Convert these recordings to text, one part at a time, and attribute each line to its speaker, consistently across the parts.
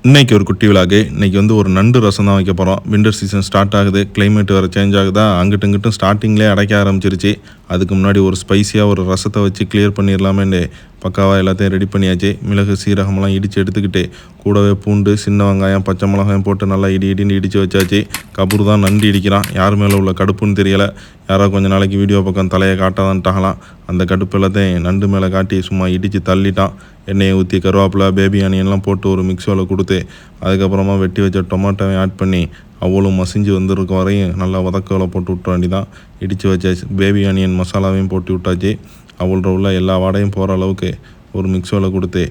Speaker 1: இன்றைக்கி ஒரு குட்டி விழாக்கு இன்றைக்கி ஒரு நண்டு ரசம் தான் வைக்க போகிறோம். வின்டர் சீசன் ஸ்டார்ட் ஆகுது, கிளைமேட் வேறு சேஞ்ச் ஆகுதா, அங்கிட்டு இங்கிட்டும் ஸ்டார்டிங்லேயே அடைக்க ஆரம்பிச்சிருச்சு. அதுக்கு முன்னாடி ஒரு ஸ்பைஸியாக ஒரு ரசத்தை வச்சு கிளியர் பண்ணிடலாமேன்னு பக்காவாக எல்லாத்தையும் ரெடி பண்ணியாச்சு. மிளகு சீரகமெல்லாம் இடித்து எடுத்துக்கிட்டு கூடவே பூண்டு, சின்ன வெங்காயம், பச்சை மிளகாயம் போட்டு நல்லா இடின்னு இடித்து வச்சாச்சு. கபூர் தான் நண்டு இடிக்கிறான். யார் மேலே உள்ள கடுப்புன்னு தெரியலை. யாரோ கொஞ்சம் நாளைக்கு வீடியோ பக்கம் தலையை காட்டாதான்ட்டாகலாம். அந்த கடுப்பு எல்லாத்தையும் நண்டு மேலே காட்டி சும்மா இடித்து தள்ளிட்டான். எண்ணெயை ஊற்றி கருவேப்பிலை, பேபி ஆனியன்லாம் போட்டு ஒரு மிக்ஸில் கொடுத்து அதுக்கப்புறமா வெட்டி வச்ச டொமேட்டோவை ஆட் பண்ணி அவ்வளோ மசிஞ்சு வந்திருக்க வரையும் நல்லா வதக்கவில் போட்டு விட்ட வேண்டிதான். இடித்து வச்ச பேபி ஆனியன் மசாலாவையும் போட்டு விட்டாச்சு. அவ்வளோ உள்ள எல்லா வாடையும் போகிற அளவுக்கு ஒரு மிக்ஸில் கொடுத்து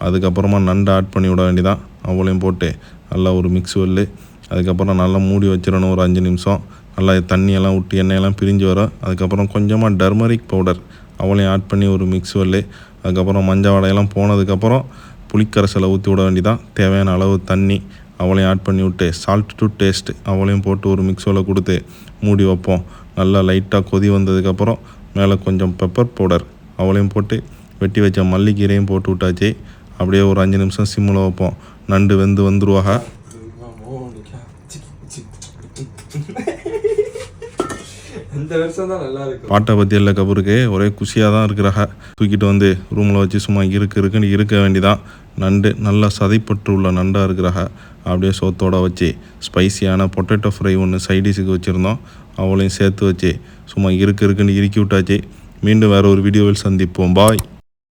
Speaker 1: அதுக்கப்புறமா நண்டை ஆட் பண்ணி விட வேண்டிதான். அவ்வளோயும் போட்டு நல்லா ஒரு மிக்ஸ் வெல்லு. அதுக்கப்புறம் நல்லா மூடி வச்சிடணும் ஒரு 5 நிமிஷம். நல்லா தண்ணியெல்லாம் விட்டு எண்ணெயெல்லாம் பிரிஞ்சு வரும். அதுக்கப்புறம் கொஞ்சமாக டர்மரிக் பவுடர் அவளையும் ஆட் பண்ணி ஒரு மிக்ஸ் வெல்லு. அதுக்கப்புறம் மஞ்சள் வடையெல்லாம் போனதுக்கப்புறம் புளிக்கரைசலை ஊற்றி விட வேண்டிதான். தேவையான அளவு தண்ணி அவளையும் ஆட் பண்ணி விட்டு சால்ட் டு டேஸ்ட் அவளையும் போட்டு ஒரு மிக்ஸில் கொடுத்து மூடி வைப்போம். நல்லா லைட்டாக கொதி வந்ததுக்கப்புறம் மேலே கொஞ்சம் பெப்பர் பவுடர் அவளையும் போட்டு வெட்டி வச்ச மல்லிக்கீரையும் போட்டு விட்டாச்சு. அப்படியே ஒரு 5 நிமிஷம் சிம்மில் வைப்போம். நண்டு வந்துருவாங்க. பாட்டை பற்றி இல்லை கபூருக்கு ஒரே குஷியாக தான் இருக்கிறாங்க. தூக்கிட்டு ரூமில் வச்சு சும்மா இருக்குன்னு இருக்க வேண்டிதான். நண்டு நல்லா சதைப்பற்று உள்ள நண்டாக இருக்கிறாங்க. அப்படியே சோத்தோடு வச்சு ஸ்பைசியான பொட்டேட்டோ ஃப்ரை ஒன்று சைடிஷுக்கு வச்சுருந்தோம். அவளையும் சேர்த்து வச்சு சும்மா இருக்குன்னு இறுக்கி விட்டாச்சு. மீண்டும் வேறு ஒரு வீடியோவில் சந்திப்போம். பாய்.